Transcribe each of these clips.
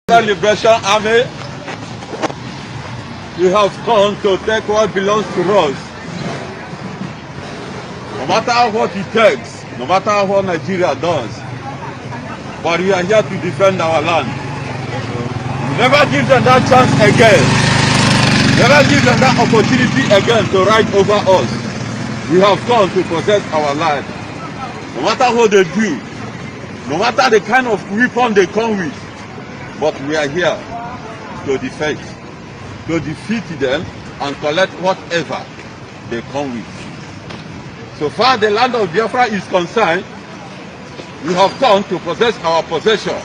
Liberation Army, we have come to take what belongs to us. No matter what it takes, no matter what Nigeria does, but we are here to defend our land. Never give them that chance again. Never give them that opportunity again to ride over us. We have come to protect our land. No matter what they do, no matter the kind of weapon they come with, but we are here to defend, to defeat them and collect whatever they come with. So far the land of Biafra is concerned, we have come to possess our possession.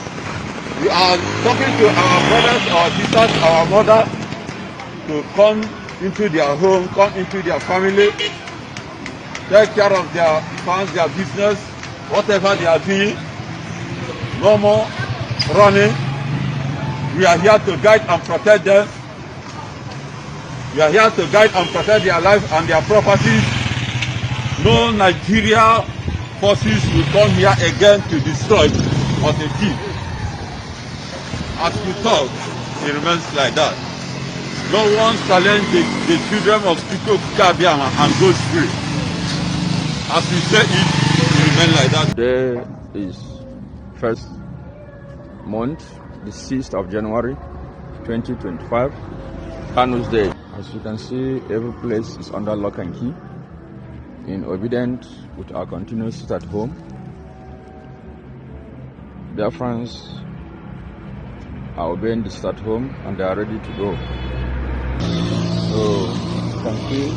We are talking to our brothers, our sisters, our mother to come into their home, come into their family, take care of their funds, their business, whatever they are doing. No more running. We are here to guide and protect them. We are here to guide and protect their life and their properties. No Nigeria forces will come here again to destroy or to kill. As we talk, it remains like that. No one challenge the children of Tito Kabiama and goes free. As we say it remains like that. Today is first month, the 6th of January 2025, Kanu's Day. As you can see, every place is under lock and key. In obedience with our continuous sit at home, Biafrans are obeying the sit at home and they are ready to go. So you can see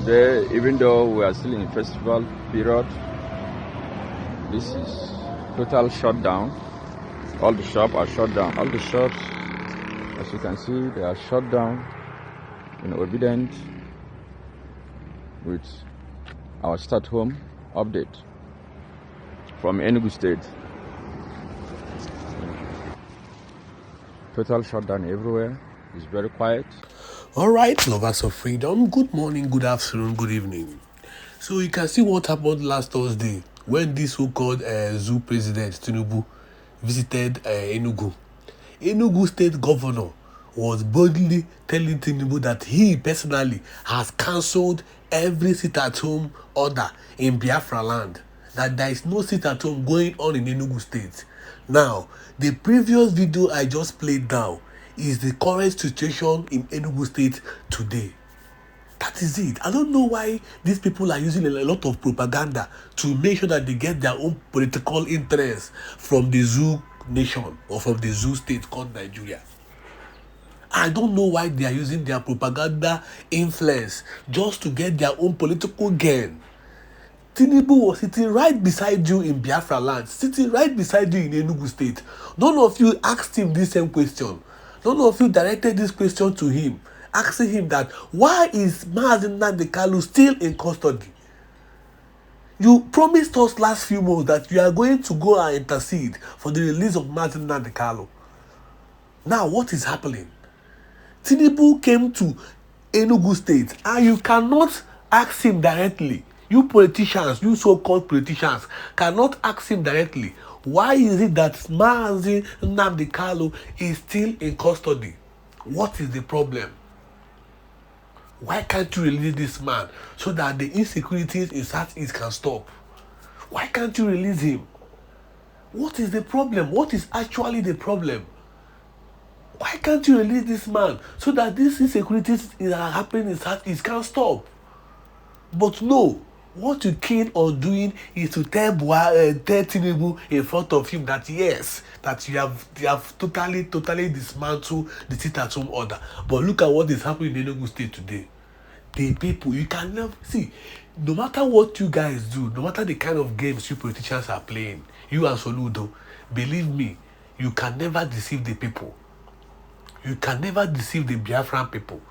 today, even though we are still in festival period, this is total shutdown. All the shops are shut down. All the shops, as you can see, they are shut down in obedience with our start home update from Enugu State. Total shutdown everywhere. It's very quiet. All right, lovers of freedom. Good morning, good afternoon, good evening. So you can see what happened last Thursday when this so-called zoo president Tinubu visited Enugu. Enugu state governor was boldly telling Tinubu that he personally has cancelled every sit-at-home order in Biafra land, that there is no sit-at-home going on in Enugu state. Now, the previous video I just played now is the current situation in Enugu state today. That is it. I don't know why these people are using a lot of propaganda to make sure that they get their own political interests from the zoo nation or from the zoo state called Nigeria. I don't know why they are using their propaganda influence just to get their own political gain. Tinubu was sitting right beside you in Biafra land, sitting right beside you in Enugu state. None of you asked him this same question. None of you directed this question to him, asking him that why is Mazi Nnamdi Kanu still in custody? You promised us last few months that you are going to go and intercede for the release of Mazi Nnamdi Kanu. Now what is happening? Tinubu came to Enugu state and you cannot ask him directly. You politicians, you so-called politicians, cannot ask him directly. Why is it that Mazi Nnamdi Kanu is still in custody? What is the problem? Why can't you release this man so that the insecurities in Southeast can stop? Why can't you release him? What is the problem? What is actually the problem? Why can't you release this man so that these insecurities that are happening in Southeast can stop? But no, what you keen on doing is to tell Tinubu in front of him that yes, that you have totally dismantled the sit-at-home order. But look at what is happening in Enugu state today. The people, you can never see, no matter what you guys do, no matter the kind of games you politicians are playing, you and Soludo, believe me, you can never deceive the people. You can never deceive the Biafran people,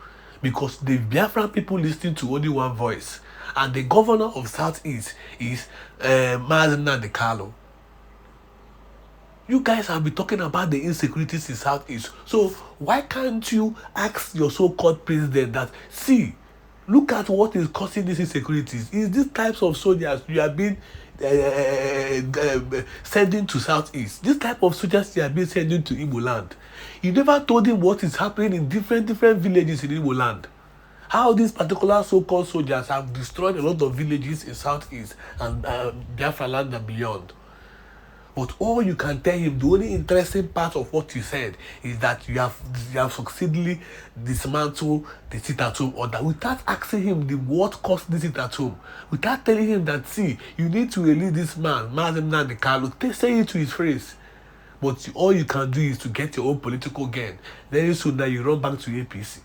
because the Biafran people listen to only one voice, and the governor of Southeast is Mazi Nnamdi Kanu. You guys have been talking about the insecurities in Southeast. So why can't you ask your so-called president that, see, look at what is causing these insecurities. Is these types of soldiers you have been sending to Southeast. This type of soldiers they are being sending to Igbo land. You never told him what is happening in different villages in Igbo land. How these particular so-called soldiers have destroyed a lot of villages in Southeast and Biafra land and beyond. But all you can tell him, the only interesting part of what you said is that you have successfully dismantled the sit-at-home order without asking him what caused the sit-at-home, without telling him that, see, you need to release this man, Mazi Nnamdi Kanu, say it to his face. But all you can do is to get your own political gain. Very soon now you run back to APC.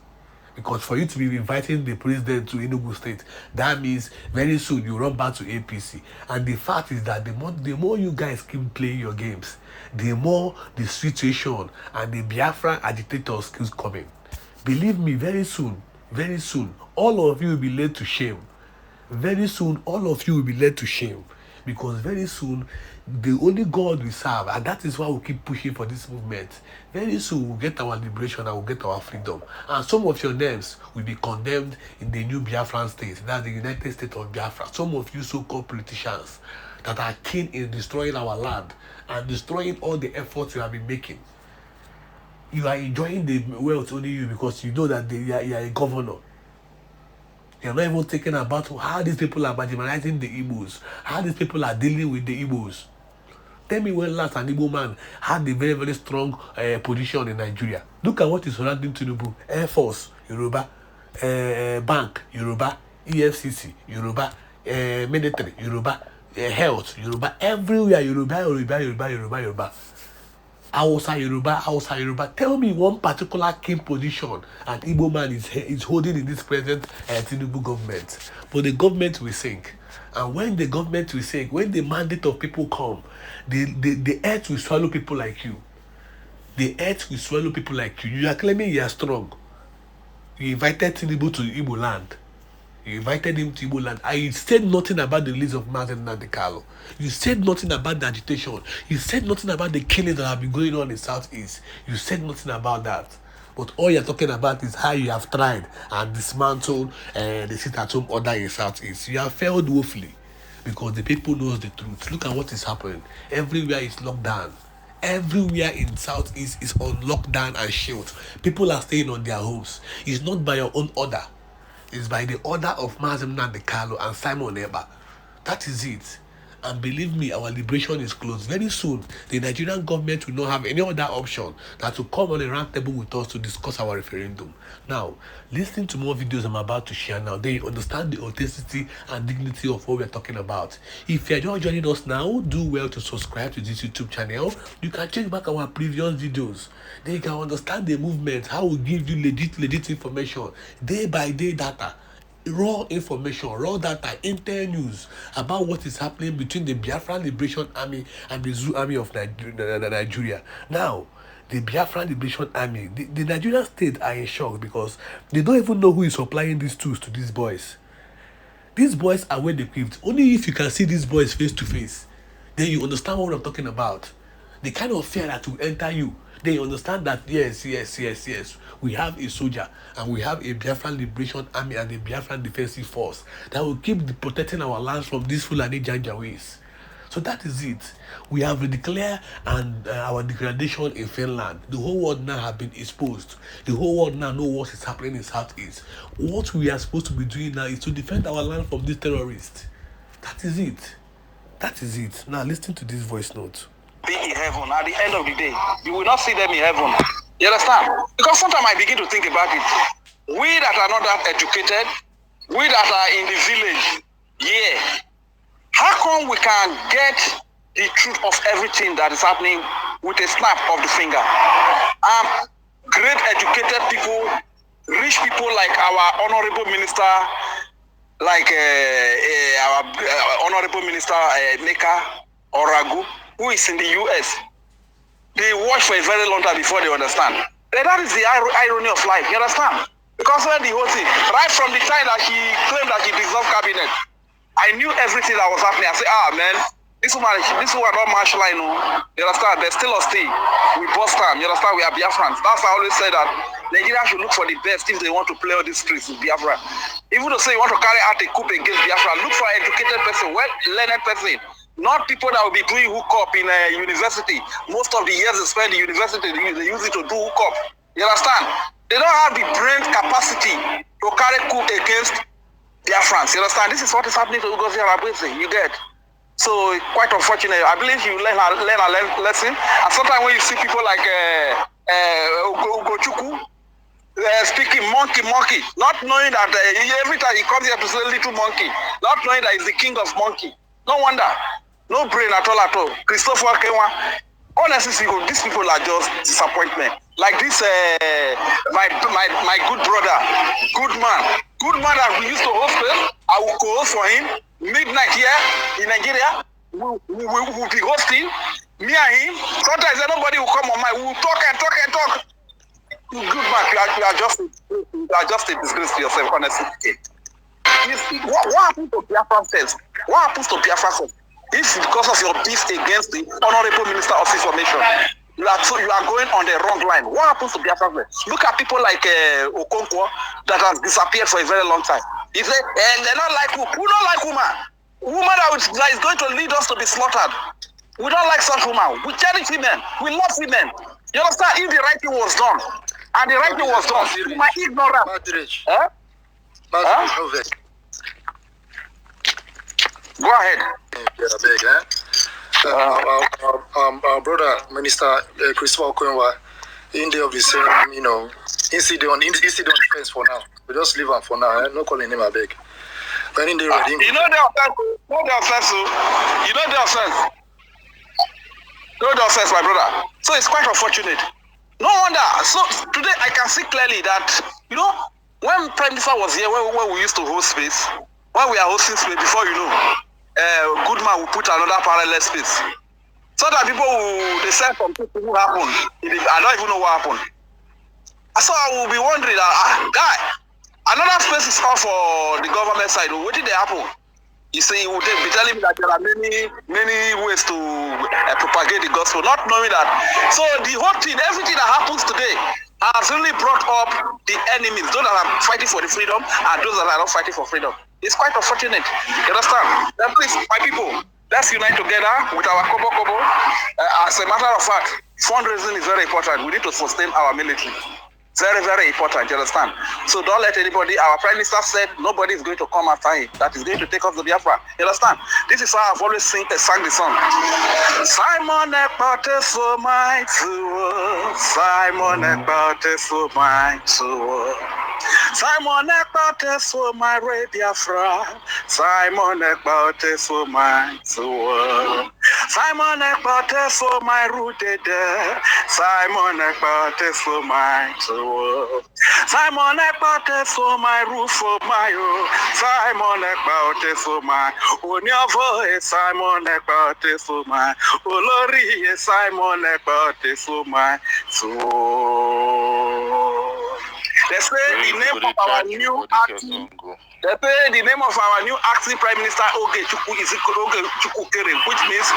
Because for you to be inviting the president to Enugu State, that means very soon you run back to APC. And the fact is that the more you guys keep playing your games, the more the situation and the Biafra agitators keep coming. Believe me, very soon, all of you will be led to shame. Very soon, all of you will be led to shame. Because very soon, the only God we serve, and that is why we keep pushing for this movement. Very soon we'll get our liberation and we'll get our freedom. And some of your names will be condemned in the new Biafran state, that's the United States of Biafra. Some of you so-called politicians that are keen in destroying our land and destroying all the efforts you have been making. You are enjoying the wealth only you because you know that you are a governor. You're not even thinking about how these people are marginalizing the Igbos, how these people are dealing with the Igbos. Tell me when last an Igbo man had a very, very strong position in Nigeria. Look at what is surrounding Tinubu. Air Force, Yoruba. Bank, Yoruba. EFCC, Yoruba. Military, Yoruba. Health, Yoruba. Everywhere, Yoruba. Hausa, Yoruba. Tell me one particular key position an Igbo man is holding in this present Tinubu government. But the government will sink. And when the government will sink, when the mandate of people come, the earth will swallow people like you. The earth will swallow people like you. You are claiming you are strong. You invited Tinubu to Igbo land. You invited him to Igbo land. And you said nothing about the release of Mazi Nnamdi Kanu. You said nothing about the agitation. You said nothing about the killings that have been going on in Southeast. You said nothing about that. But all you're talking about is how you have tried and dismantled the sit-at-home order in Southeast. You have failed woefully because the people knows the truth. Look at what is happening. Everywhere is locked down. Everywhere in Southeast is on lockdown and shield. People are staying on their homes. It's not by your own order. It's by the order of Mazi Nnamdi Kanu and Simon Ekpa. That is it. And believe me, our liberation is close. Very soon, the Nigerian government will not have any other option than to come on a round table with us to discuss our referendum. Now, listening to more videos I'm about to share now, then you understand the authenticity and dignity of what we're talking about. If you're just joining us now, do well to subscribe to this YouTube channel. You can check back our previous videos. Then you can understand the movement, how we give you legit information, day by day data. Raw information, raw data, intel news about what is happening between the Biafra Liberation Army and the Zoo Army of Nigeria. Now, the Biafra Liberation Army, the Nigerian state are in shock because they don't even know who is supplying these tools to these boys. These boys are well equipped. Only if you can see these boys face to face, then you understand what I'm talking about. The kind of fear that will enter you. Then you understand that yes, we have a soldier and we have a Biafran Liberation Army and a Biafran Defensive Force that will keep protecting our lands from these Fulani Janjaweeds. So that is it. We have declared and our declaration in Finland. The whole world now have been exposed. The whole world now knows what is happening in Southeast. What we are supposed to be doing now is to defend our land from these terrorists. That is it. That is it. Now listen to this voice note. Be in heaven at the end of the day. You will not see them in heaven. You understand? Because sometimes I begin to think about it. We that are not that educated, we that are in the village, yeah. How come we can get the truth of everything that is happening with a snap of the finger? Great educated people, rich people like our honorable minister, like our honorable minister Epka or Ragu, who is in the US. They watch for a very long time before they understand. And that is the irony of life, you understand? Because when the whole thing, right from the time that he claimed that he dissolved cabinet, I knew everything that was happening. I said, man, this one not martial line, you understand? There's still a stay. We bust time, you understand? We are Biafrans. That's why I always say that Nigeria should look for the best if they want to play all these streets with Biafra. Even though say you want to carry out a coup against Biafra, look for an educated person, well-learned person Not people that will be doing hookup in a university. Most of the years they spend in university, they use it to do hookup. You understand? They don't have the brain capacity to carry coup against Biafrans. You understand? This is what is happening to Ugozi Arabese. You get? So quite unfortunate. I believe you learn a lesson. And sometimes when you see people like Ugochukwu speaking monkey, not knowing that every time he comes here to say little monkey, not knowing that he's the king of monkey. No wonder. No brain at all. Christopher Kenwa. Honestly, these people are just disappointment. Like this, my good brother, good man that we used to host him. I will co-host for him. Midnight here in Nigeria, we will be hosting. Me and him. Sometimes nobody will come on my. We will talk and talk. Good man, you are just a disgrace to yourself, honestly. What happens to Biafra first? What happens to Biafra first? It's because of your beef against the Honorable Minister of Information. You are going on the wrong line. What happens to Biafra first? Look at people like Okonkwo that has disappeared for a very long time. He said, they're not like who? Who don't like woman? Woman that is going to lead us to be slaughtered. We don't like such women. We cherish women. We love women. You understand? If the right thing was done, and the right thing was done, you might ignore them. Go ahead. Our brother, Minister Christopher Okoyenwa, in the of the same, incident defense for now. We just leave him for now. No calling him a beg. When in the ready, you know the offense. You know the offense. No offense, my brother. So it's quite unfortunate. No wonder. So today I can see clearly that, when Prime Minister was here, when we used to host space, when we are hosting space, before good man will put another parallel space. So that people they say some people who happened. I don't even know what happened. So I will be wondering, guy, another space is called for the government side. What did they happen? You see, he would be telling me that there are many ways to propagate the gospel, not knowing that. So the whole thing, everything that happens today has really brought up the enemies, those that are fighting for the freedom and those that are not fighting for freedom. It's quite unfortunate. You understand? Then please, my people, let's unite together with our Kobo. As a matter of fact, fundraising is very important. We need to sustain our military. Very, very important, you understand? So don't let anybody, our Prime Minister said, nobody is going to come after him. That is going to take us to Biafra. You understand? This is how I've always sang the song. Simon Ekpate so mighty, Simon Ekpate so mighty, Simon Ekpate so my Biafra, Simon Ekpate so mighty, Simon Ekpate so my rooted, Simon Ekpate so mighty, Simon Ekpate so my roof of my Simon Ekpate so my Onyavo Simon Ekpate so my Olori Simon Ekpate so my They say the name of our new acting. They say the name of our new acting Prime Minister Oge Chukwu Kere, which means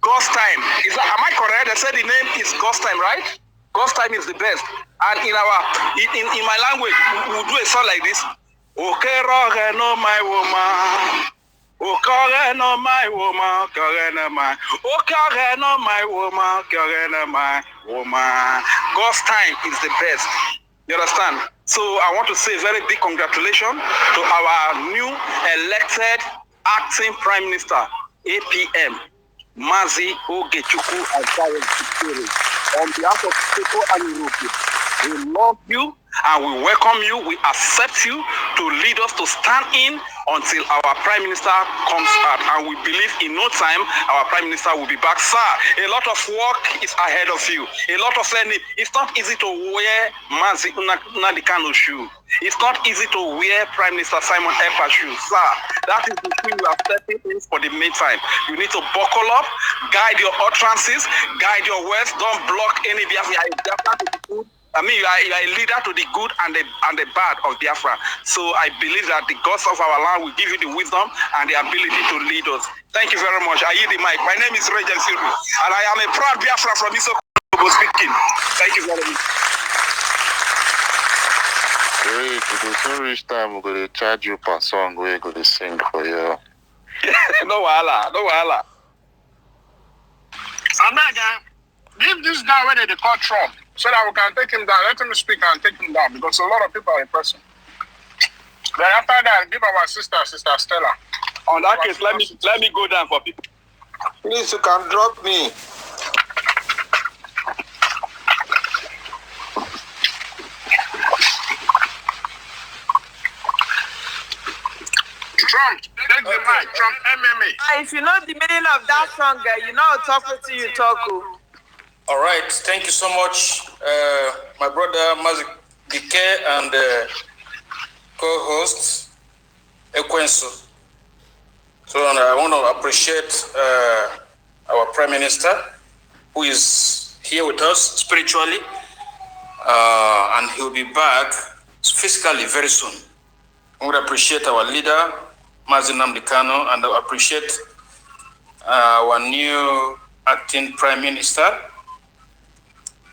God's time. Am I correct? They say the name is God's time, right? God's time is the best. And in my language, we do a song like this. Oke no my woman. Oke no my woman. Oke no my woman. My woman. God's time is the best. You understand? So I want to say very big congratulations to our new elected acting Prime Minister, APM, Mazi Oge Chukwu Kere. On behalf of people and Europeans, we love you and we welcome you. We accept you to lead us to stand in until our Prime Minister comes out. And we believe in no time our Prime Minister will be back. Sir, a lot of work is ahead of you. A lot of learning. It's not easy to wear Mazi Nnamdi shoe. It's not easy to wear Prime Minister Simon Ekpa shoes. Sir, that is the thing you are stepping in for the meantime. You need to buckle up, guide your utterances, guide your words. Don't block any Biafra. You are a leader to the good and the bad of Biafra. So I believe that the gods of our land will give you the wisdom and the ability to lead us. Thank you very much. I yield the mic. My name is Regent Silvi, and I am a proud Biafra from Isoko speaking. Thank you very much. Great, because soon reach time we're going to charge you per song. We're going to sing for you. No wahala. America, leave this guy where they call Trump so that we can take him down. Let him speak and take him down because a lot of people are impressing. Then after that, give our sister Stella. On that case, let me go down for people. Please, you can drop me. Trump, take the mic. Trump MMA. If you know the meaning of that song, you know how to talk to you talk. All right, thank you so much, my brother Mazik Dike and co-host Ekwensu. So I want to appreciate our Prime Minister, who is here with us spiritually, and he'll be back physically very soon. I would appreciate our leader, Mazi Nnamdi Kanu, and I appreciate our new acting Prime Minister.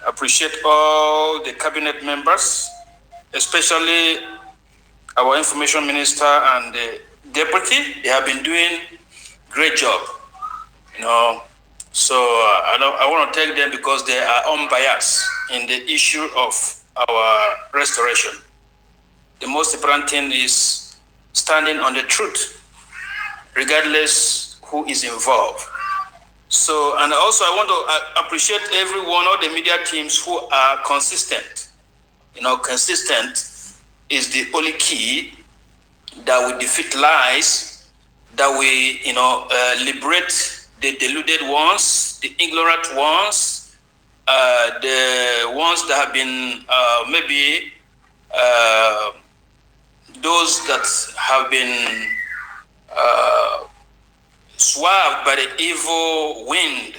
I appreciate all the cabinet members, especially our Information Minister and the Deputy. They have been doing great job, So I want to thank them because they are unbiased in the issue of our restoration. The most important thing is standing on the truth, regardless who is involved. So, and also I want to appreciate everyone, all the media teams who are consistent. Consistent is the only key that will defeat lies, that we, liberate the deluded ones, the ignorant ones, the ones that have been maybe those that have been swerved by the evil wind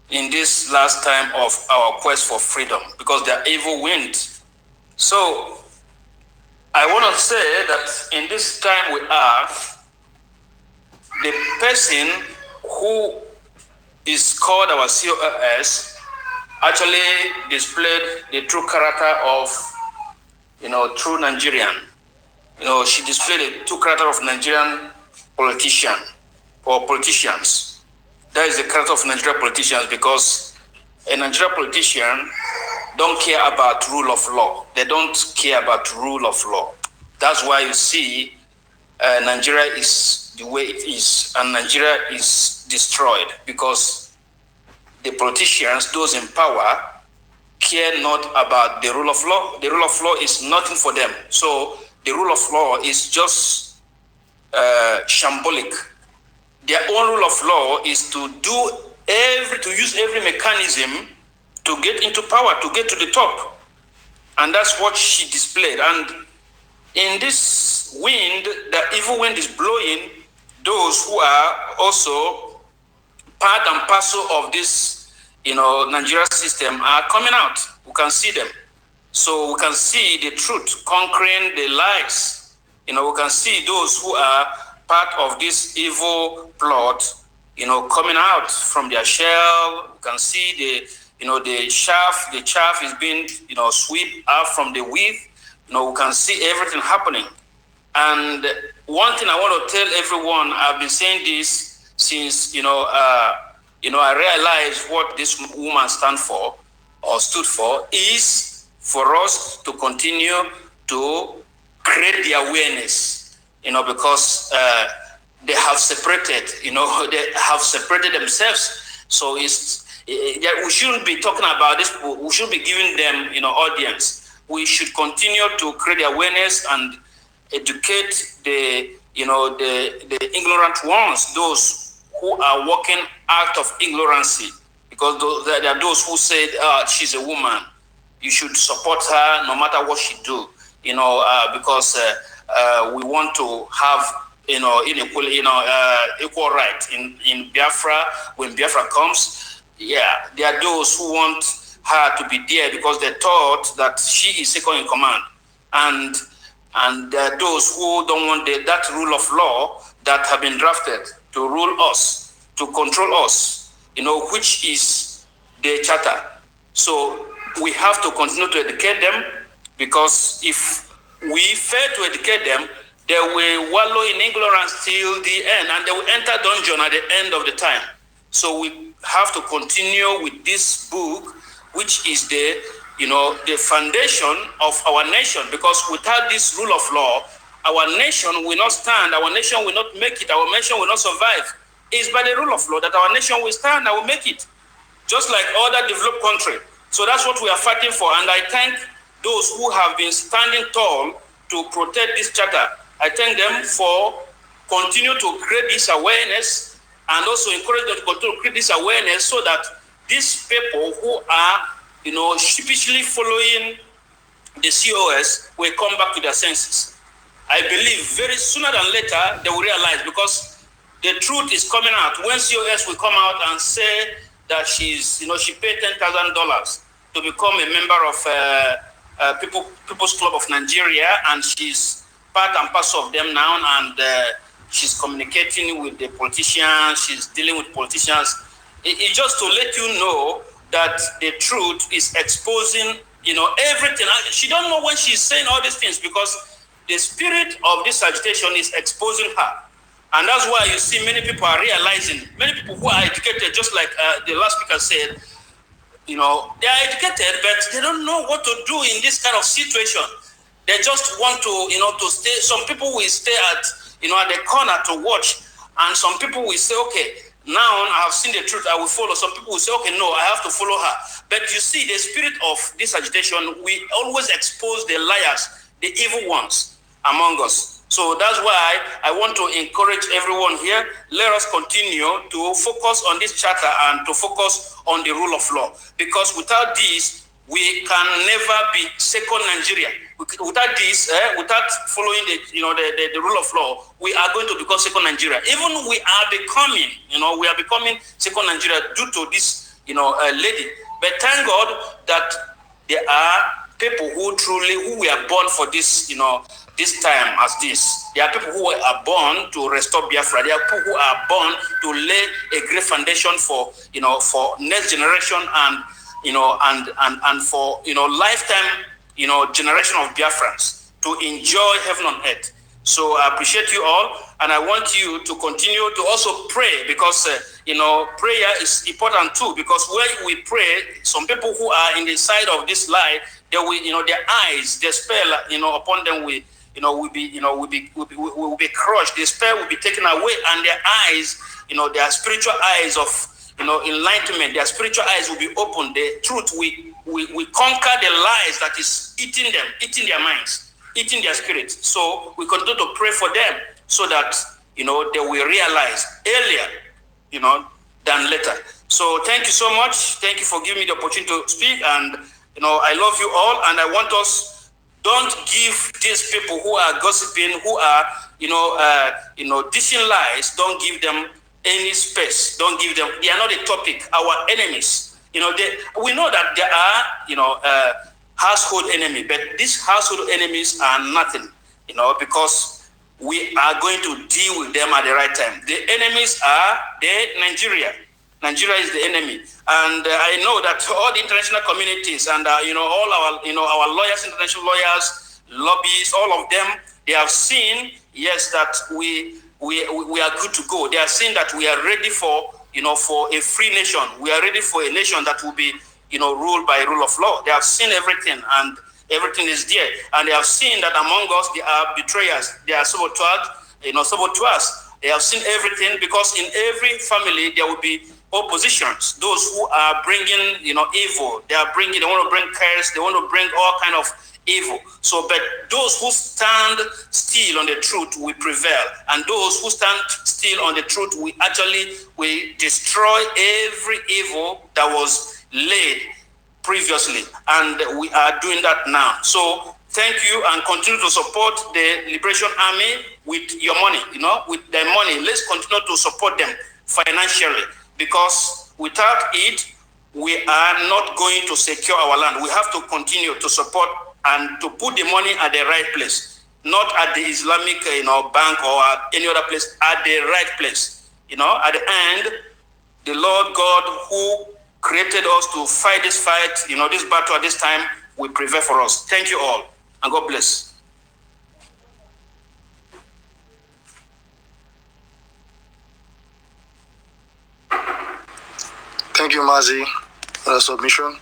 in this last time of our quest for freedom, because they are evil wind. So I want to say that in this time we are, the person who is called our COS actually displayed the true character of, true Nigerian. She displayed the true character of Nigerian politician or politicians. That is the character of Nigerian politicians, because a Nigerian politician don't care about rule of law. They don't care about rule of law. That's why you see Nigeria is the way it is, and Nigeria is destroyed, because the politicians, those in power, care not about the rule of law. The rule of law is nothing for them. So the rule of law is just shambolic. Their own rule of law is to use every mechanism to get into power, to get to the top. And that's what she displayed. And in this wind, the evil wind is blowing, those who are also part and parcel of this, Nigeria system are coming out. We can see them. So we can see the truth conquering the lies. We can see those who are part of this evil plot, coming out from their shell. We can see the chaff is being, swept out from the wheat. We can see everything happening. And one thing I want to tell everyone, I've been saying this since, I realized what this woman stood for, is for us to continue to create the awareness, because they have separated, they have separated themselves. So we shouldn't be talking about this. We should be giving them, audience. We should continue to create awareness and educate the ignorant ones, those who are walking out of ignorancy, because there are those who said, she's a woman, you should support her no matter what she do, because we want to have, equal right in Biafra. When Biafra comes, there are those who want her to be there because they thought that she is second in command, and there are those who don't want that rule of law that have been drafted to rule us, to control us, which is the charter. So we have to continue to educate them, because if we fail to educate them, they will wallow in ignorance till the end, and they will enter dungeon at the end of the time. So we have to continue with this book, which is the the foundation of our nation, because without this rule of law, our nation will not stand, our nation will not make it, our nation will not survive. It's by the rule of law that our nation will stand and will make it, just like other developed countries. So that's what we are fighting for, and I thank those who have been standing tall to protect this charter. I thank them for continue to create this awareness, and also encourage them to continue to create this awareness so that these people who are sheepishly following the COS will come back to their senses. I believe very sooner than later they will realize, because the truth is coming out. When COS will come out and say that she paid $10,000 to become a member of People's Club of Nigeria, and she's part and parcel of them now, and she's communicating with the politicians, she's dealing with politicians. It's just to let you know that the truth is exposing, everything. She don't know when she's saying all these things, because the spirit of this agitation is exposing her. And that's why you see many people are realizing, many people who are educated, just like the last speaker said, they are educated, but they don't know what to do in this kind of situation. They just want to, to stay. Some people will stay at the corner to watch, and some people will say, okay, now I have seen the truth, I will follow. Some people will say, okay, no, I have to follow her. But you see, the spirit of this agitation, we always expose the liars, the evil ones among us. So that's why I want to encourage everyone here. Let us continue to focus on this charter and to focus on the rule of law. Because without this, we can never be second Nigeria. Without this, without following the rule of law, we are going to become second Nigeria. Even we are becoming second Nigeria due to this, lady. But thank God that there are people who were born for this, this time as this. There are people who are born to restore Biafra. There are people who are born to lay a great foundation for, for next generation and, and for, lifetime, generation of Biafrans to enjoy heaven on earth. So I appreciate you all, and I want you to continue to also pray, because, prayer is important too, because when we pray, some people who are in the side of this lie, they will, their eyes, the spell, upon them will be crushed. The spell will be taken away, and their eyes, their spiritual eyes of, enlightenment, their spiritual eyes will be opened. The truth we conquer the lies that is eating them, eating their minds, eating their spirits. So we continue to pray for them so that, they will realize earlier, than later. So thank you so much. Thank you for giving me the opportunity to speak. And, I love you all. And I want us, don't give these people who are gossiping, who are, dishing lies, don't give them any space. Don't give them, they are not a topic, our enemies. We know that there are, household enemy, but these household enemies are nothing, because we are going to deal with them at the right time. The enemies are Nigeria. Nigeria is the enemy. And I know that all the international communities and, all our lawyers, international lawyers, lobbyists, all of them, they have seen, yes, that we are good to go. They are seeing that we are ready for, for a free nation. We are ready for a nation that will be, ruled by rule of law. They have seen everything, and everything is there. And they have seen that among us, there are betrayers. There are saboteurs. They have seen everything, because in every family, there will be oppositions. Those who are bringing, evil. They want to bring chaos. They want to bring all kind of evil. So, but those who stand still on the truth will prevail. And those who stand still on the truth will destroy every evil that was laid previously. And we are doing that now. So thank you, and continue to support the Liberation Army with your money, with their money. Let's continue to support them financially, because without it, we are not going to secure our land. We have to continue to support and to put the money at the right place, not at the Islamic, bank or at any other place, at the right place. At the end, the Lord God who created us to fight this fight, this battle at this time, will prevail for us. Thank you all, and God bless. Thank you, Mazi, for the submission.